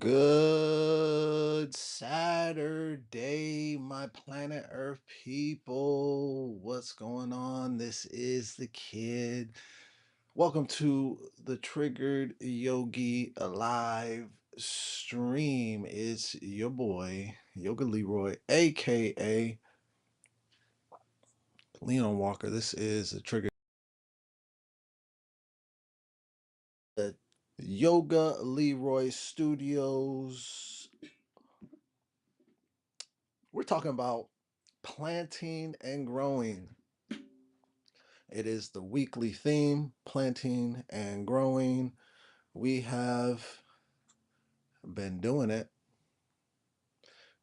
Good Saturday, my planet Earth people. What's going on? This is the kid. Welcome to the Triggered Yogi live stream. It's your boy, Yoga Leroy, aka Leon Walker. This is the Triggered Yoga Leroy Studios. We're talking about planting and growing. It is the weekly theme, planting and growing. We have been doing it,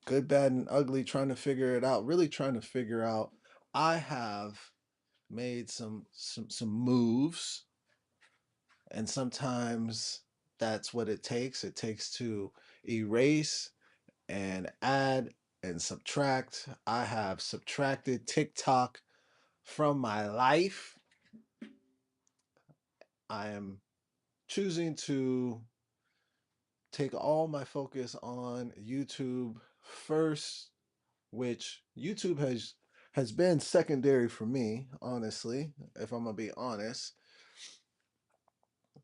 good, bad, and ugly, trying to figure it out, really trying to figure out. I have made some moves, and sometimes that's what it takes. It takes to erase and add and subtract. I have subtracted TikTok from my life. I am choosing to take all my focus on YouTube first, which YouTube has been secondary for me, honestly, if I'm gonna be honest.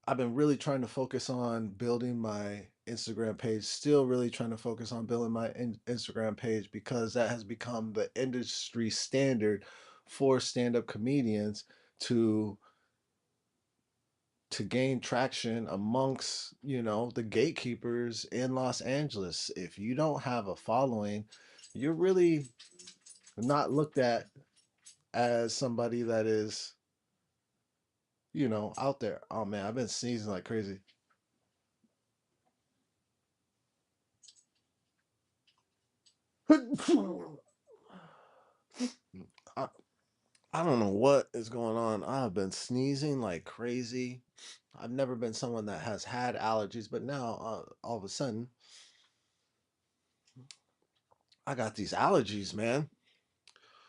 I've been really trying to focus on building my Instagram page, still really trying to focus on building my Instagram page because that has become the industry standard for stand-up comedians to to gain traction amongst, the gatekeepers in Los Angeles. If you don't have a following, you're really not looked at as somebody that is, out there. Oh man, I've been sneezing like crazy. I, I don't know what is going on. I've been sneezing like crazy. I've never been someone that has had allergies, but now all of a sudden I got these allergies, man.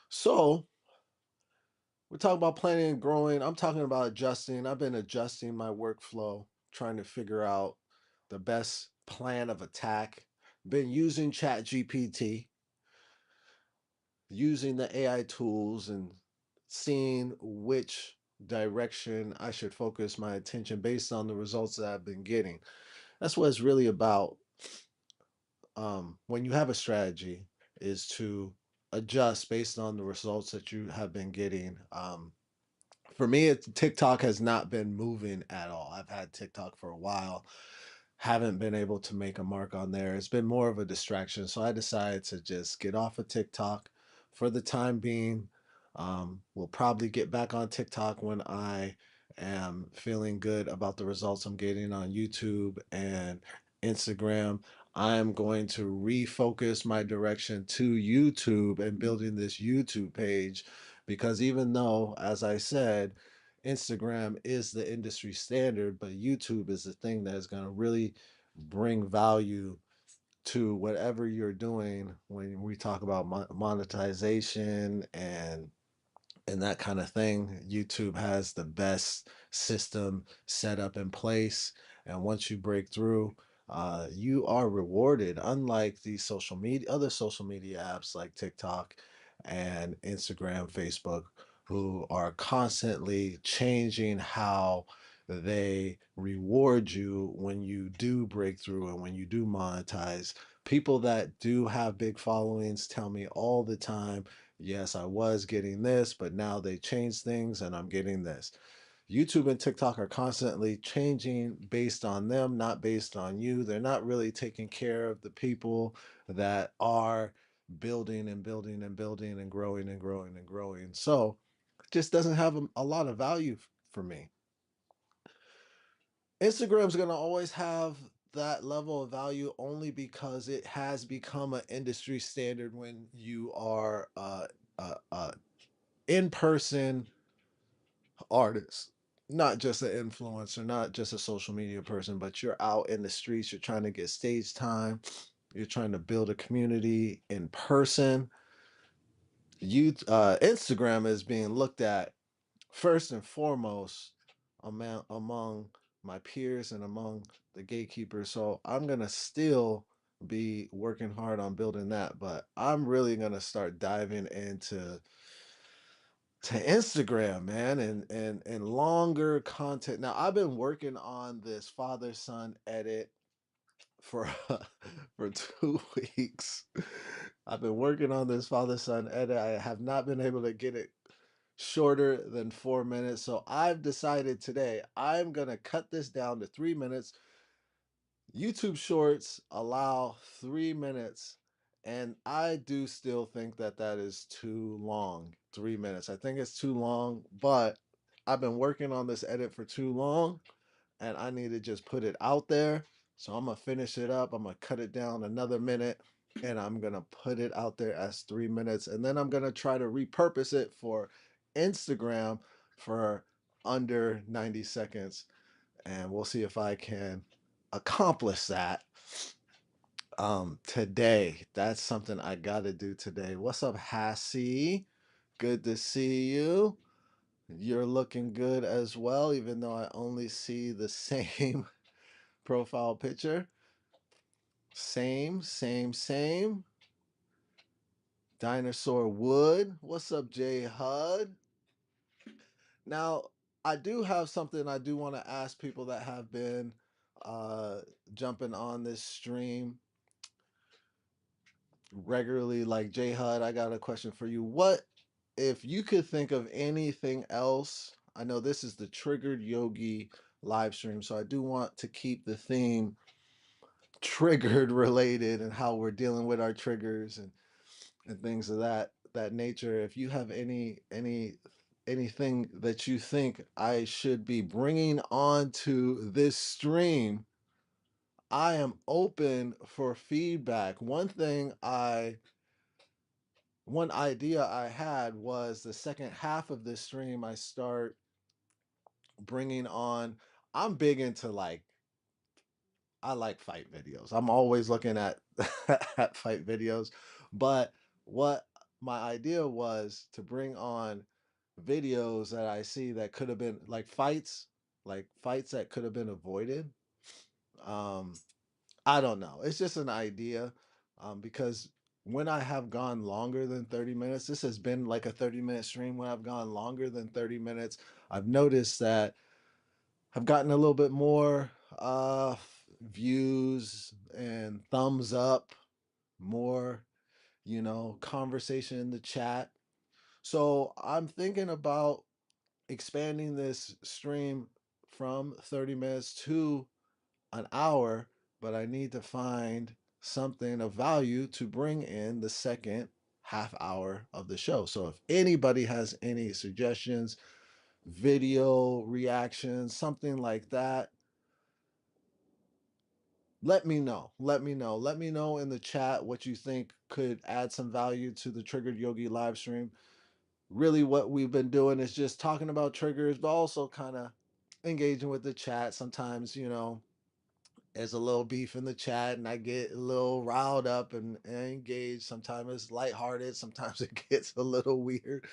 So we're talking about planning and growing. I'm talking about adjusting. I've been adjusting my workflow, trying to figure out the best plan of attack. Been using Chat GPT, using the AI tools, and seeing which direction I should focus my attention based on the results that I've been getting. That's what it's really about. When you have a strategy, is to adjust based on the results that you have been getting. For me, TikTok has not been moving at all. I've had TikTok for a while, haven't been able to make a mark on there. It's been more of a distraction. So I decided to just get off of TikTok for the time being. We'll probably get back on TikTok when I am feeling good about the results I'm getting on YouTube and Instagram. I'm going to refocus my direction to YouTube and building this YouTube page because even though, as I said, Instagram is the industry standard, but YouTube is the thing that is going to really bring value to whatever you're doing when we talk about monetization and that kind of thing. YouTube has the best system set up in place. And once you break through, you are rewarded, unlike the other social media apps like TikTok and Instagram, Facebook, who are constantly changing how they reward you when you do break through and when you do monetize. People that do have big followings tell me all the time, yes, I was getting this, but now they changed things and I'm getting this. YouTube and TikTok are constantly changing based on them, not based on you. They're not really taking care of the people that are building and building and building and growing and growing and growing. So it just doesn't have a lot of value for me. Instagram's going to always have that level of value only because it has become an industry standard when you are in-person artist, not just an influencer, not just a social media person, but you're out in the streets, you're trying to get stage time, you're trying to build a community in person. Instagram is being looked at first and foremost among my peers and among the gatekeepers. So I'm gonna still be working hard on building that, but I'm really gonna start diving into Instagram, man, and longer content. Now I've been working on this father son edit for for 2 weeks. I've been working on this father son edit. I have not been able to get it shorter than 4 minutes. So I've decided today I'm gonna cut this down to 3 minutes. YouTube Shorts allow 3 minutes, and I do still think that that is too long. 3 minutes. I think it's too long, but I've been working on this edit for too long, and I need to just put it out there. So I'm gonna finish it up. I'm gonna cut it down another minute, and I'm gonna put it out there as 3 minutes, and then I'm gonna try to repurpose it for Instagram for under 90 seconds, and we'll see if I can accomplish that today. That's something I gotta do today. What's up, Hassie? Good to see you. You're looking good as well, even though I only see the same profile picture. Same. Dinosaur Wood. What's up, Jay Hud? Now, I do have something I do want to ask people that have been uh jumping on this stream regularly, like J Hud. I got a question for you. What if you could think of anything else? I know this is the Triggered Yogi live stream, so I do want to keep the theme triggered related and how we're dealing with our triggers and things of that nature. If you have anything that you think I should be bringing onto this stream, I am open for feedback. One idea I had was the second half of this stream I start bringing on. I'm big into like, I like fight videos. I'm always looking at at fight videos, but what my idea was to bring on videos that I see that could have been like fights that could have been avoided. Um, I don't know. It's just an idea, because when I have gone longer than 30 minutes, this has been like a 30-minute stream. When I've gone longer than 30 minutes, I've noticed that I've gotten a little bit more views and thumbs up, more, conversation in the chat. So I'm thinking about expanding this stream from 30 minutes to an hour, but I need to find something of value to bring in the second half hour of the show. So if anybody has any suggestions, video reactions, something like that, let me know. Let me know in the chat what you think could add some value to the Triggered Yogi live stream. Really, what we've been doing is just talking about triggers, but also kind of engaging with the chat. Sometimes, there's a little beef in the chat and I get a little riled up and engaged. Sometimes it's lighthearted, sometimes it gets a little weird.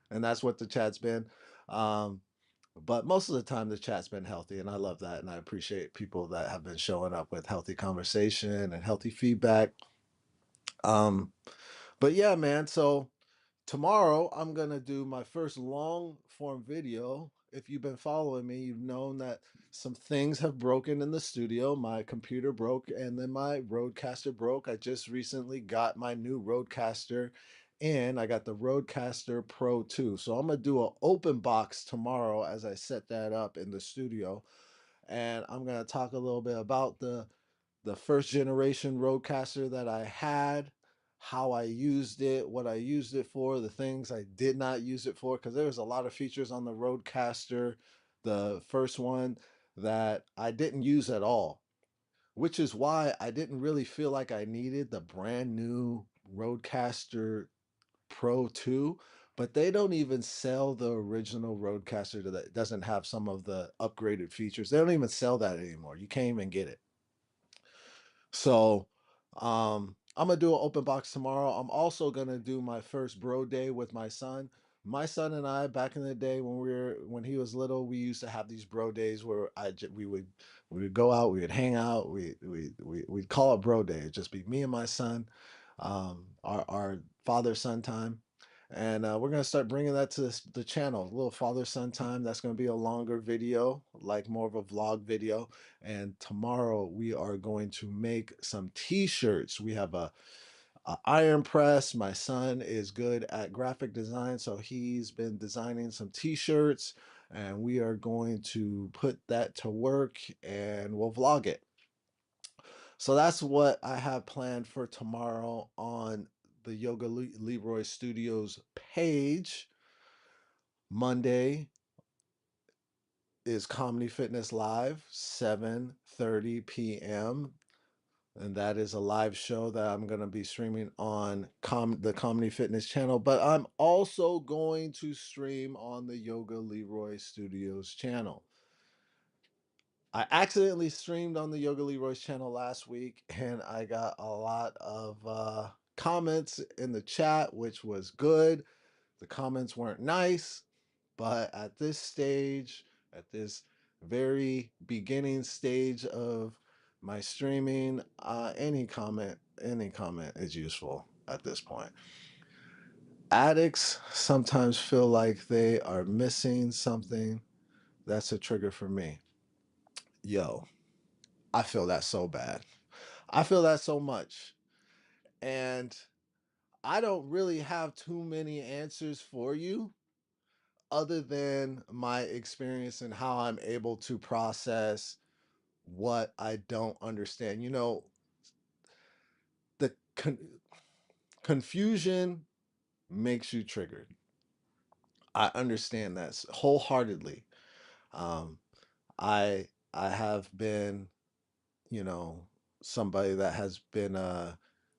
And that's what the chat's been. Um, but most of the time the chat's been healthy, and I love that. And I appreciate people that have been showing up with healthy conversation and healthy feedback. Um, but yeah, man. So tomorrow, I'm going to do my first long form video. If you've been following me, you've known that some things have broken in the studio. My computer broke and then my Rodecaster broke. I just recently got my new Rodecaster, and I got the Rodecaster Pro 2. So I'm going to do an open box tomorrow as I set that up in the studio. And I'm going to talk a little bit about the first generation Rodecaster that I had, how I used it, what I used it for, the things I did not use it for, because there was a lot of features on the Rodecaster, the first one, that I didn't use at all, which is why I didn't really feel like I needed the brand new Rodecaster Pro 2. But they don't even sell the original Rodecaster that doesn't have some of the upgraded features. They don't even sell that anymore. You can't even get it. So I'm gonna do an open box tomorrow. I'm also gonna do my first bro day with my son. My son and I, back in the day when he was little, we used to have these bro days where we would go out, we would hang out, we'd call it bro day. It'd just be me and my son, our father son time, and we're gonna start bringing that to the channel. A little father son time. That's gonna be a longer video, like more of a vlog video. And tomorrow we are going to make some T-shirts. We have a iron press. My son is good at graphic design, so he's been designing some t-shirts, and we are going to put that to work and we'll vlog it. So that's what I have planned for tomorrow on the Leroy Studios page. Monday is Comedy Fitness Live, 7:30 p.m. And that is a live show that I'm going to be streaming on the Comedy Fitness channel. But I'm also going to stream on the Yoga Leroy Studios channel. I accidentally streamed on the Yoga Leroy's channel last week, and I got a lot of comments in the chat, which was good. The comments weren't nice, but at this stage, at this very beginning stage of my streaming, any comment is useful at this point. Addicts sometimes feel like they are missing something. That's a trigger for me. Yo, I feel that so bad. I feel that so much. And I don't really have too many answers for you other than my experience and how I'm able to process what I don't understand. The confusion makes you triggered. I understand that wholeheartedly. Um, I have been, you know, somebody that has been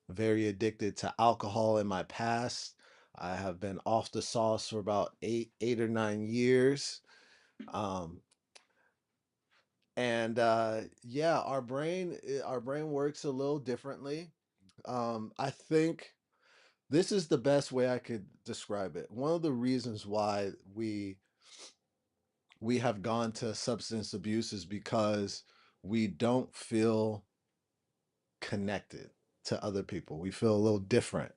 very addicted to alcohol in my past. I have been off the sauce for about 8 or 9 years. Um, and yeah, our brain works a little differently. I think this is the best way I could describe it. One of the reasons why we have gone to substance abuse is because we don't feel connected to other people. We feel a little different,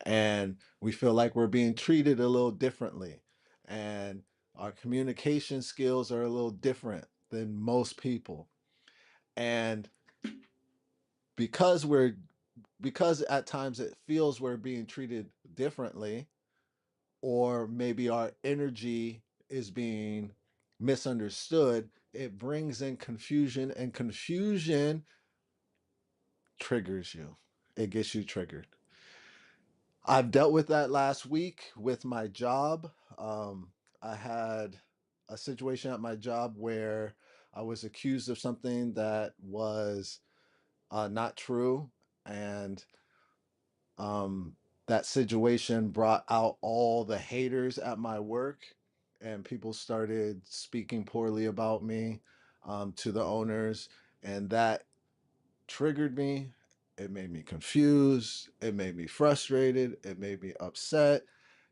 and we feel like we're being treated a little differently, and our communication skills are a little different than most people. And because we're because at times it feels we're being treated differently, or maybe our energy is being misunderstood, it brings in confusion, and confusion triggers you. It gets you triggered. I've dealt with that last week with my job. I had a situation at my job where I was accused of something that was not true, and um, that situation brought out all the haters at my work, and people started speaking poorly about me to the owners, and that triggered me. It made me confused. It made me frustrated. It made me upset.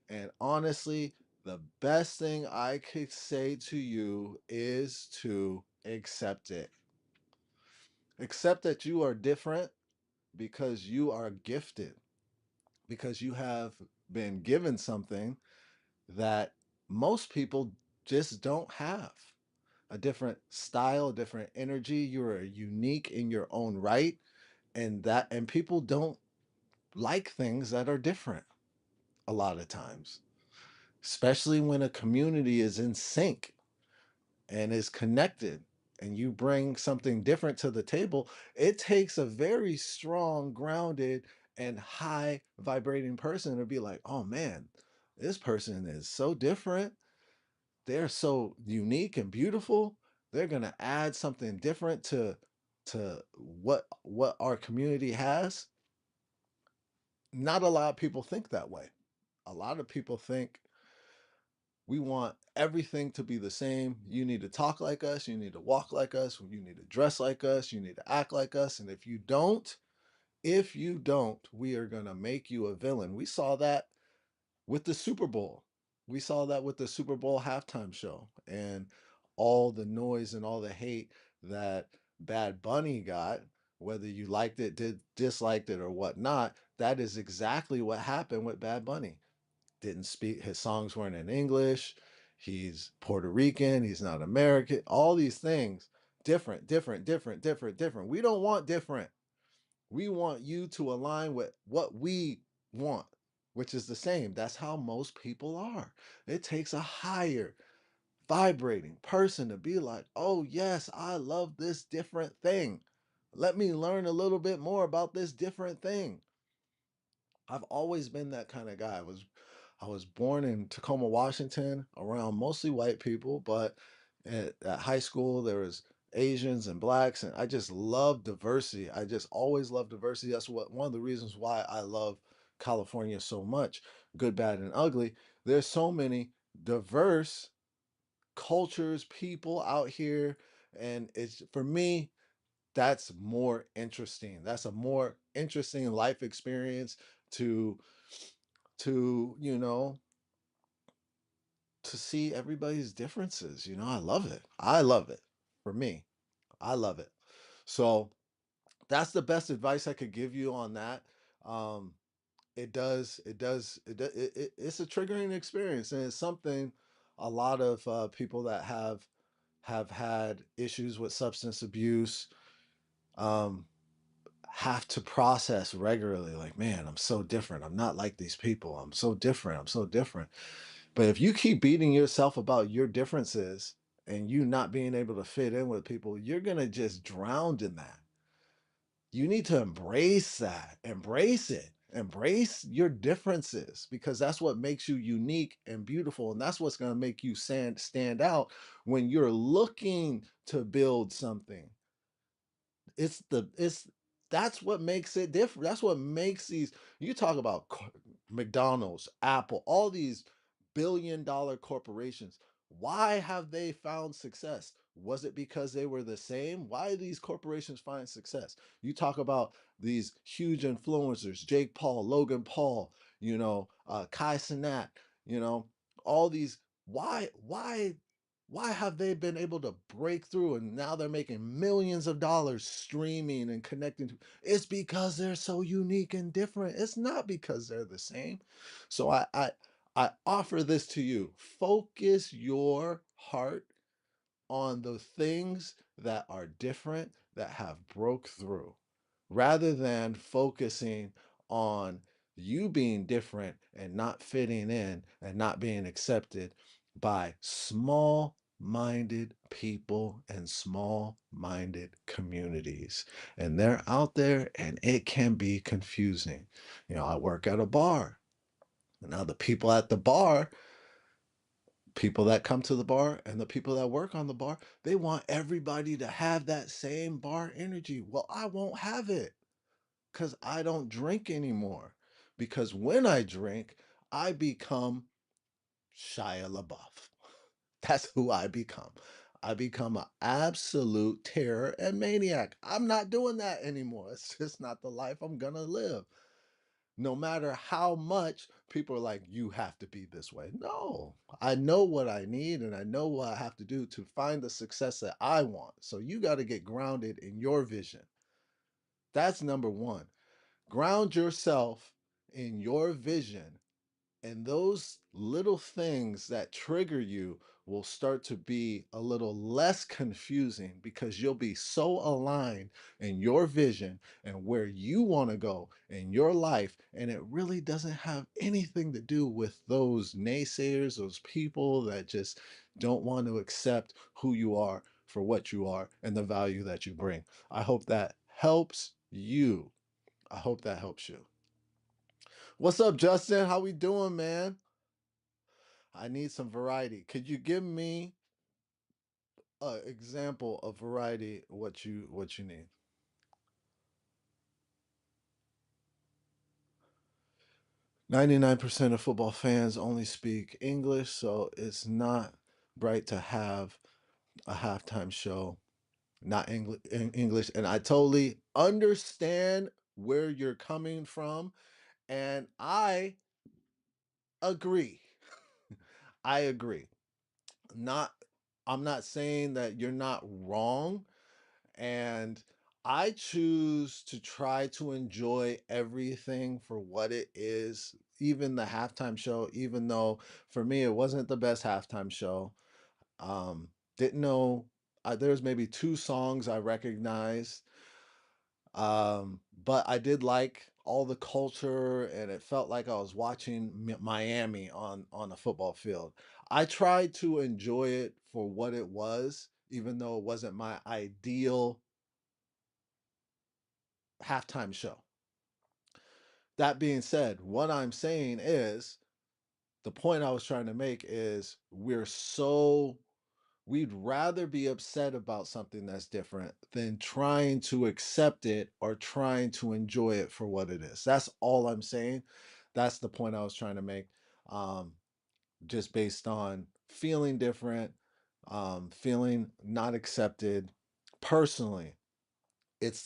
And honestly, the best thing I could say to you is to accept it. Accept that you are different, because you are gifted, because you have been given something that most people just don't have. A different style, a different energy. You're unique in your own right, and people don't like things that are different a lot of times, especially when a community is in sync and is connected, and you bring something different to the table. It takes a very strong, grounded, and high vibrating person to be like, oh man, this person is so different. They're so unique and beautiful. They're gonna add something different to what our community has. Not a lot of people think that way. A lot of people think we want everything to be the same. You need to talk like us. You need to walk like us. You need to dress like us. You need to act like us. And if you don't, we are going to make you a villain. We saw that with the Super Bowl. We saw that with the Super Bowl halftime show and all the noise and all the hate that Bad Bunny got, whether you liked it, disliked it, or whatnot. That is exactly what happened with Bad Bunny. Didn't speak, his songs weren't in English. He's Puerto Rican, he's not American, all these things. Different, different, different, different, different. We don't want different. We want you to align with what we want, which is the same. That's how most people are. It takes a higher vibrating person to be like, oh, yes, I love this different thing. Let me learn a little bit more about this different thing. I've always been that kind of guy. I was born in Tacoma, Washington, around mostly white people, but at high school there was Asians and blacks, and I just love diversity. I just always love diversity. That's what one of the reasons why I love California so much. Good, bad, and ugly. There's so many diverse cultures, people out here, and it's for me that's more interesting. That's a more interesting life experience to to to see everybody's differences. I love it. I love it. For me, I love it. So that's the best advice I could give you on that. Um, it's a triggering experience, and it's something a lot of people that have had issues with substance abuse um, have to process regularly. Like, man, I'm so different. I'm not like these people. I'm so different. I'm so different. But if you keep beating yourself about your differences and you not being able to fit in with people, you're going to just drown in that. You need to embrace that. Embrace it. Embrace your differences because that's what makes you unique and beautiful. And that's what's going to make you stand out when you're looking to build something. It's that's what makes it different. That's what makes these, you talk about McDonald's, Apple, all these billion-dollar corporations. Why have they found success? Was it because they were the same? Why do these corporations find success? You talk about these huge influencers, Jake Paul, Logan Paul, Kai Cenat, you know, all these. Why have they been able to break through and now they're making millions of dollars streaming and connecting to? It's because they're so unique and different. It's not because they're the same. So I offer this to you. Focus your heart on the things that are different, that have broke through, rather than focusing on you being different and not fitting in and not being accepted by small minded people and small minded communities. And they're out there and it can be confusing. I work at a bar. Now, the people at the bar, people that come to the bar and the people that work on the bar, they want everybody to have that same bar energy. Well, I won't have it because I don't drink anymore. Because when I drink, I become Shia LaBeouf. That's who I become. I become an absolute terror and maniac. I'm not doing that anymore. It's just not the life I'm going to live. No matter how much people are like, you have to be this way. No, I know what I need and I know what I have to do to find the success that I want. So you got to get grounded in your vision. That's number one. Ground yourself in your vision, and those little things that trigger you will start to be a little less confusing because you'll be so aligned in your vision and where you want to go in your life. And it really doesn't have anything to do with those naysayers, those people that just don't want to accept who you are for what you are and the value that you bring. I hope that helps you. I hope that helps you. What's up, Justin? How we doing, man? I need some variety. Could you give me an example of variety? What you need? 99% of football fans only speak English, so it's not right to have a halftime show not English. And I totally understand where you're coming from, and I agree. I agree. Not I'm not saying that you're not wrong, and I choose to try to enjoy everything for what it is, even the halftime show, even though for me it wasn't the best halftime show. Didn't know there's maybe two songs I recognized, but I did like all the culture, and it felt like I was watching Miami on a football field. I tried to enjoy it for what it was, even though it wasn't my ideal halftime show. That being said, what I'm saying is the point I was trying to make is we'd rather be upset about something that's different than trying to accept it or trying to enjoy it for what it is. That's all I'm saying. That's the point I was trying to make. Um, just based on feeling different, feeling not accepted personally. It's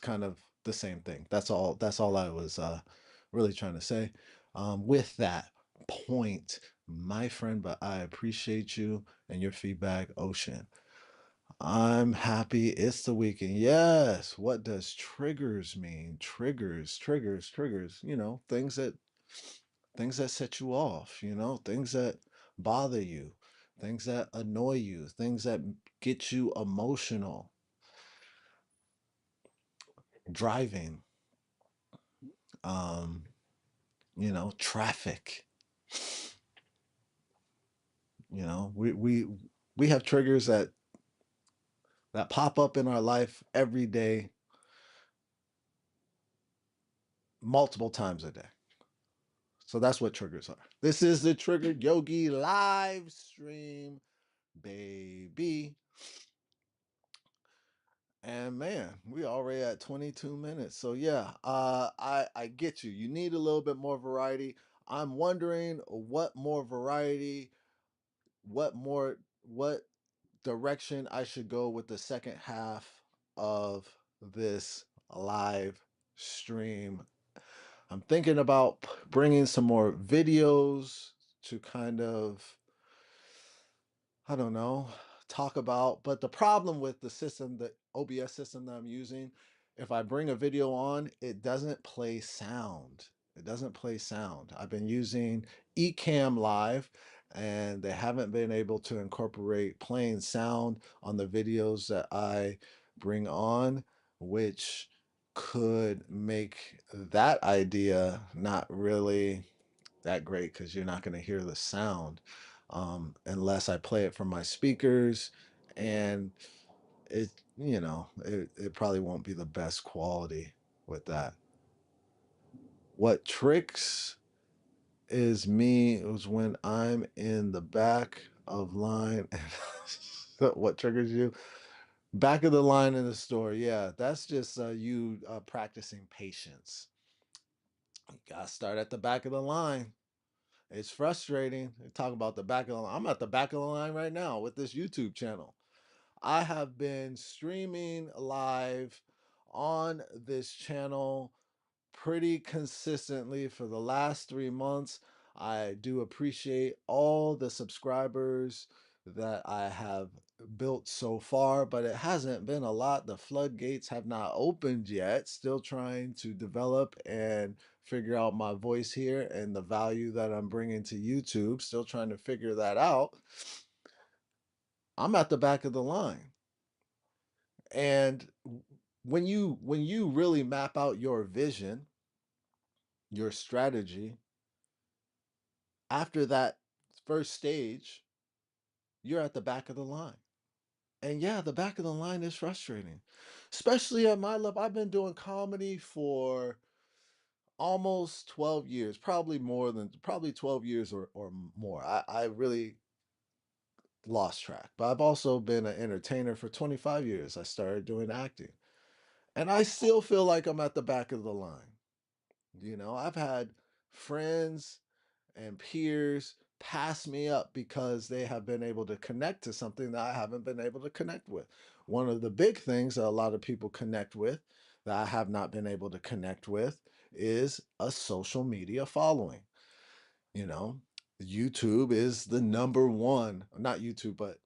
kind of the same thing. That's all I was really trying to say. With that point, my friend, but I appreciate you and your feedback, Ocean. I'm happy it's the weekend. Yes. What does triggers mean? Triggers, things that set you off, things that bother you, things that annoy you, things that get you emotional. Driving, um, traffic. We have triggers that pop up in our life every day, multiple times a day. So that's what triggers are. This is the Triggered Yogi live stream, baby. And man, we already at 22 minutes. So yeah, I get you. You need a little bit more variety. I'm wondering what more variety, what direction I should go with the second half of this live stream. I'm thinking about bringing some more videos to kind of, I don't know, talk about. But the problem with the system, the OBS system that I'm using, if I bring a video on, it doesn't play sound. It doesn't play sound. I've been using Ecamm Live, and they haven't been able to incorporate playing sound on the videos that I bring on, which could make that idea not really that great because you're not going to hear the sound unless I play it from my speakers, and it probably won't be the best quality with that. What tricks is me is when I'm in the back of line. What triggers you? Back of the line in the store. Yeah, that's just you practicing patience. You gotta start at the back of the line. It's frustrating. They talk about the back of the line. I'm at the back of the line right now with this YouTube channel. I have been streaming live on this channel pretty consistently for the last 3 months. I do appreciate all the subscribers that I have built so far, but it hasn't been a lot. The floodgates have not opened yet. Still trying to develop and figure out my voice here and the value that I'm bringing to YouTube. Still trying to figure that out. I'm at the back of the line. And when you really map out your vision, your strategy, after that first stage, you're at the back of the line. And yeah, the back of the line is frustrating, especially at my level. I've been doing comedy for almost 12 years, probably 12 years or more. I really lost track, but I've also been an entertainer for 25 years. I started doing acting, and I still feel like I'm at the back of the line. I've had friends and peers pass me up because they have been able to connect to something that I haven't been able to connect with. One of the big things that a lot of people connect with that I have not been able to connect with is a social media following, you know. YouTube is the number one, not YouTube, but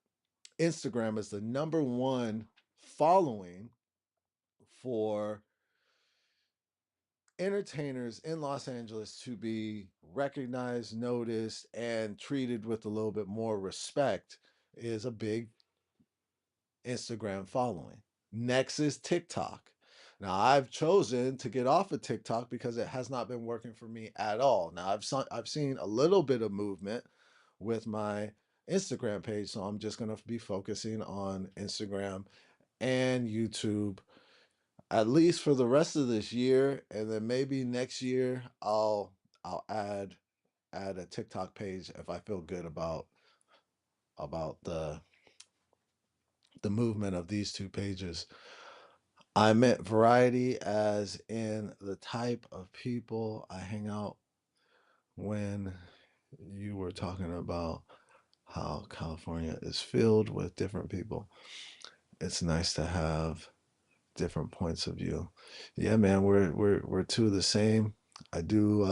Instagram is the number one following for entertainers in Los Angeles to be recognized, noticed, and treated with a little bit more respect is a big Instagram following. Next is TikTok. Now, I've chosen to get off of TikTok because it has not been working for me at all. Now, I've seen a little bit of movement with my Instagram page, so I'm just going to be focusing on Instagram and YouTube at least for the rest of this year, and then maybe next year I'll add a TikTok page if I feel good about the movement of these two pages. I meant variety as in the type of people I hang out when you were talking about how California is filled with different people. It's nice to have different points of view. Yeah, man, we're two of the same. I do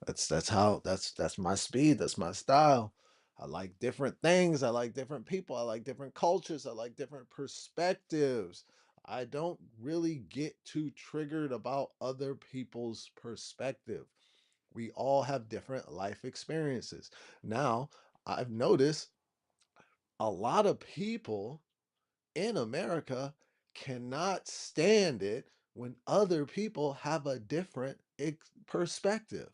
that's my speed, that's my style. I like different things, I like different people, I like different cultures, I like different perspectives. I don't really get too triggered about other people's perspective. We all have different life experiences. Now, I've noticed a lot of people in America cannot stand it when other people have a different perspective.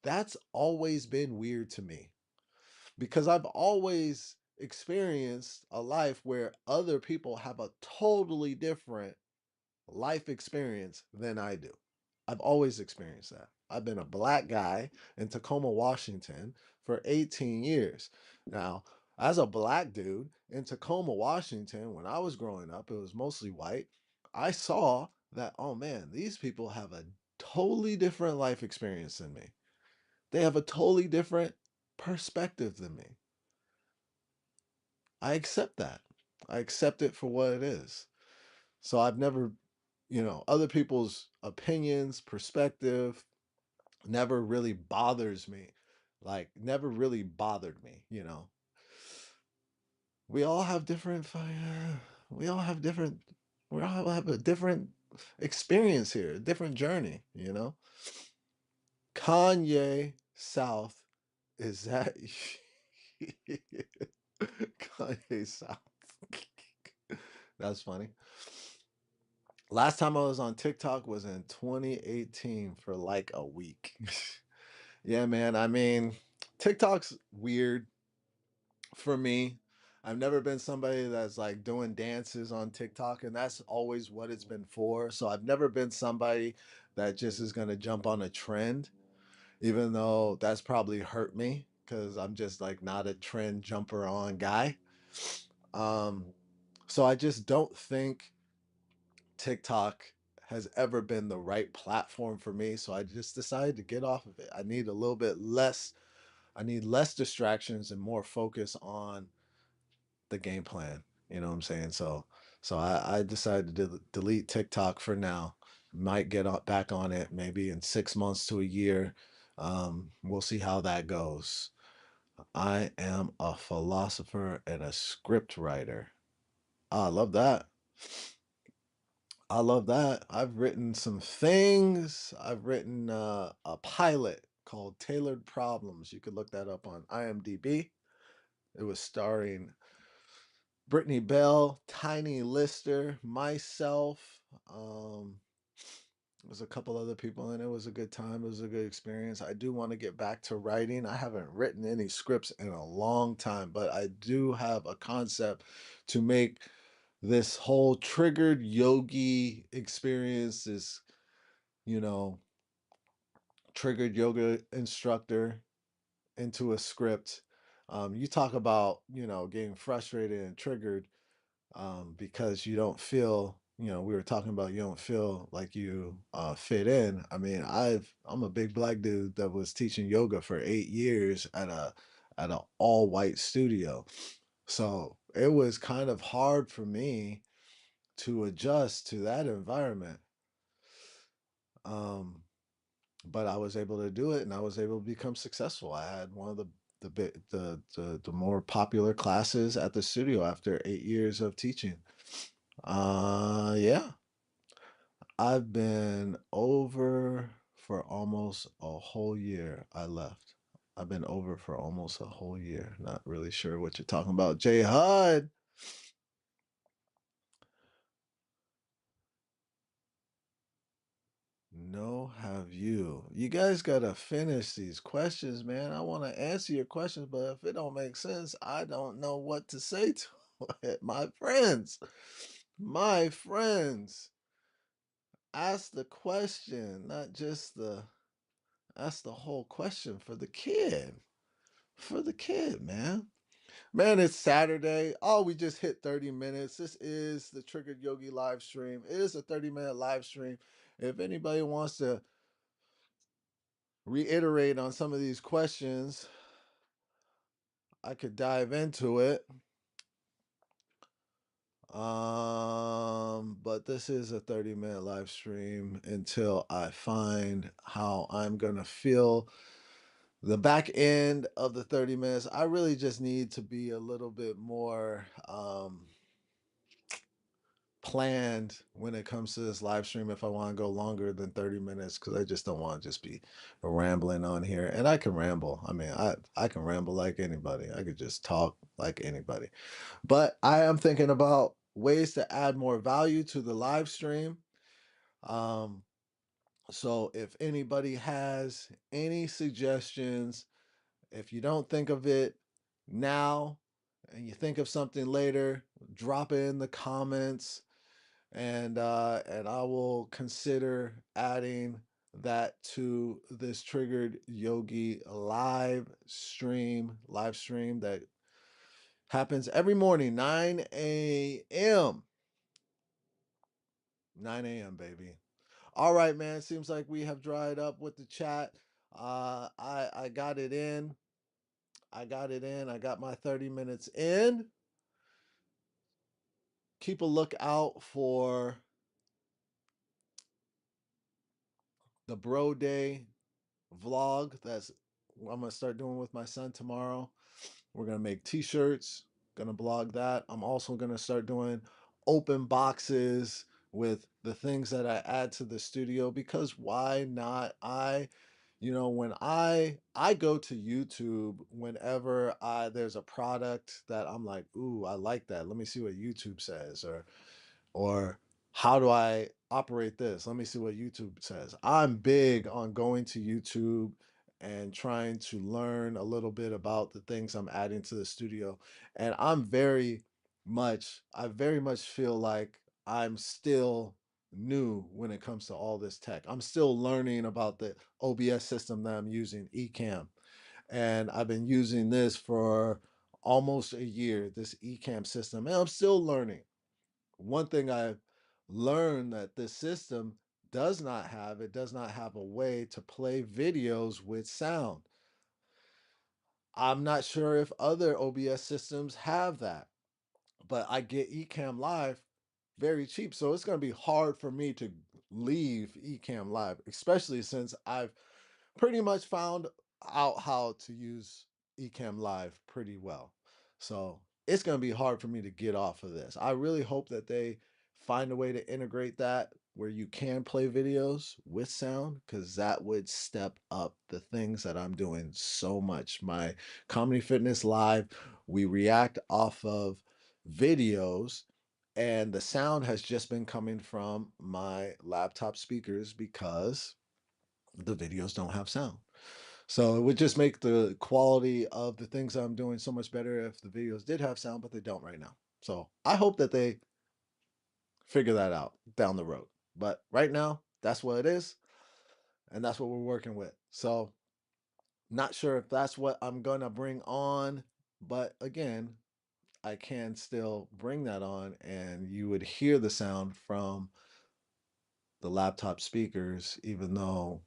That's always been weird to me because I've always experienced a life where other people have a totally different life experience than I do. I've always experienced that. I've been a black guy in Tacoma, Washington for 18 years. Now, as a black dude in Tacoma, Washington, when I was growing up, it was mostly white. I saw that, oh man, these people have a totally different life experience than me. They have a totally different perspective than me. I accept that. I accept it for what it is. So I've never, other people's opinions, perspective never really bothers me. Like, never really bothered me. We all have different, we all have different, we all have a different experience here, a different journey. Kanye South, is that Kanye South? That's funny. Last time I was on TikTok was in 2018 for like a week. Yeah, man. I mean, TikTok's weird for me. I've never been somebody that's like doing dances on TikTok, and that's always what it's been for. So I've never been somebody that just is going to jump on a trend, even though that's probably hurt me because I'm just like not a trend jumper on guy. Um, so I just don't think TikTok has ever been the right platform for me. So I just decided to get off of it. I need less distractions and more focus on the game plan. You know what I'm saying? So I decided to delete TikTok for now. Might get back on it maybe in 6 months to a year. We'll see how that goes. I am a philosopher and a script writer. I love that. I love that. I've written some things. I've written a pilot called Tailored Problems. You could look that up on IMDb. It was starring Brittany Bell, Tiny Lister, myself. There was a couple other people, and it was a good time. It was a good experience. I do want to get back to writing. I haven't written any scripts in a long time, but I do have a concept to make this whole triggered yogi experience, this, you know, triggered yoga instructor into a script. You talk about, getting frustrated and triggered because you don't feel, we were talking about you don't feel like you fit in. I mean, I'm a big black dude that was teaching yoga for 8 years at a all white studio. So it was kind of hard for me to adjust to that environment. Um, but I was able to do it and I was able to become successful. I had one of the the more popular classes at the studio after 8 years of teaching. Yeah, I've been over for almost a whole year. I left. I've been over for almost a whole year. Not really sure what you're talking about, Jay Hud. No, have you? You guys gotta finish these questions, man. I want to answer your questions, but if it don't make sense, I don't know what to say to it. My friends, my friends, ask the question, not just the ask the whole question for the kid. For the kid, man. Man, it's Saturday. Oh, we just hit 30 minutes. This is the Triggered Yogi live stream. It is a 30-minute live stream. If anybody wants to reiterate on some of these questions, I could dive into it. But this is a 30-minute live stream until I find how I'm gonna feel the back end of the 30 minutes. I really just need to be a little bit more planned when it comes to this live stream if I want to go longer than 30 minutes, because I just don't want to just be rambling on here. And I can ramble. I mean, I can ramble like anybody. I could just talk like anybody. But I am thinking about ways to add more value to the live stream. Um, so if anybody has any suggestions, if you don't think of it now and you think of something later, drop it in the comments, and I will consider adding that to this Triggered Yogi live stream that happens every morning, 9 a.m. 9 a.m., baby. All right, man. Seems like we have dried up with the chat. I got it in. I got it in. I got my 30 minutes in. Keep a lookout for the Bro Day vlog that's I'm gonna start doing with my son tomorrow. We're gonna make t-shirts, gonna blog that. I'm also gonna start doing open boxes with the things that I add to the studio, because why not? When I go to YouTube whenever I there's a product that I'm like, ooh, I like that. Let me see what YouTube says, or how do I operate this? Let me see what YouTube says. I'm big on going to YouTube and trying to learn a little bit about the things I'm adding to the studio. And I very much feel like I'm still new when it comes to all this tech. I'm still learning about the OBS system that I'm using, Ecamm. And I've been using this for almost a year, this Ecamm system, and I'm still learning. One thing I've learned that this system it does not have a way to play videos with sound. I'm not sure if other OBS systems have that, but I get Ecamm Live very cheap. So it's going to be hard for me to leave Ecamm Live, especially since I've pretty much found out how to use Ecamm Live pretty well. So it's going to be hard for me to get off of this. I really hope that they find a way to integrate that where you can play videos with sound, because that would step up the things that I'm doing so much. My Comedy Fitness Live, we react off of videos, and the sound has just been coming from my laptop speakers because the videos don't have sound. So it would just make the quality of the things I'm doing so much better if the videos did have sound, but they don't right now. So I hope that they figure that out down the road. But right now, that's what it is, and that's what we're working with. So not sure if that's what I'm gonna bring on, but again, I can still bring that on, and you would hear the sound from the laptop speakers, even though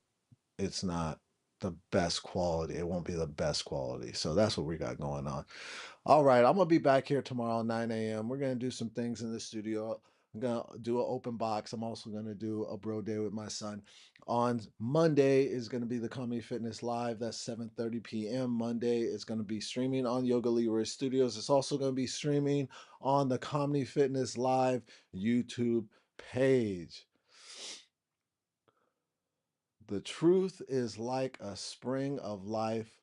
it's not the best quality. It won't be the best quality. So that's what we got going on. All right, I'm gonna be back here tomorrow, 9 a.m. We're gonna do some things in the studio. I'm gonna do an open box. I'm also gonna do a bro day with my son. On Monday is gonna be the Comedy Fitness Live. That's 7:30 p.m. Monday. It's gonna be streaming on Yoga Leroy Studios. It's also gonna be streaming on the Comedy Fitness Live YouTube page. The truth is like a spring of life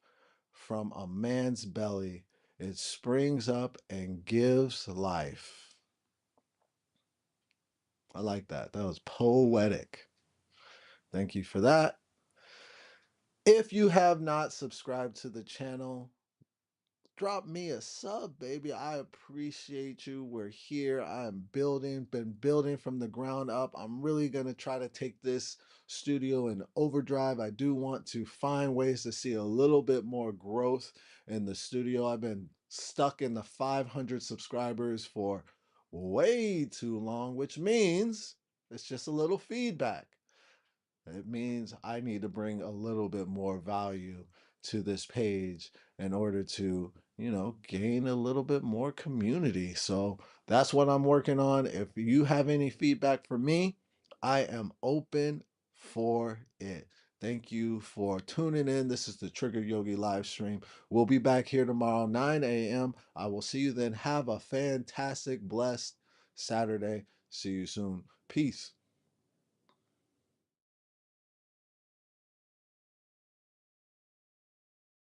from a man's belly. It springs up and gives life. I like that. That was poetic. Thank you for that. If you have not subscribed to the channel, drop me a sub, baby. I appreciate you. We're here. I am building, been building from the ground up. I'm really going to try to take this studio in overdrive. I do want to find ways to see a little bit more growth in the studio. I've been stuck in the 500 subscribers for way too long, which means it's just a little feedback. It means I need to bring a little bit more value to this page in order to, gain a little bit more community. So that's what I'm working on. If you have any feedback for me, I am open for it. Thank you for tuning in. This is the Trigger Yogi live stream. We'll be back here tomorrow, 9 a.m. I will see you then. Have a fantastic, blessed Saturday. See you soon. Peace.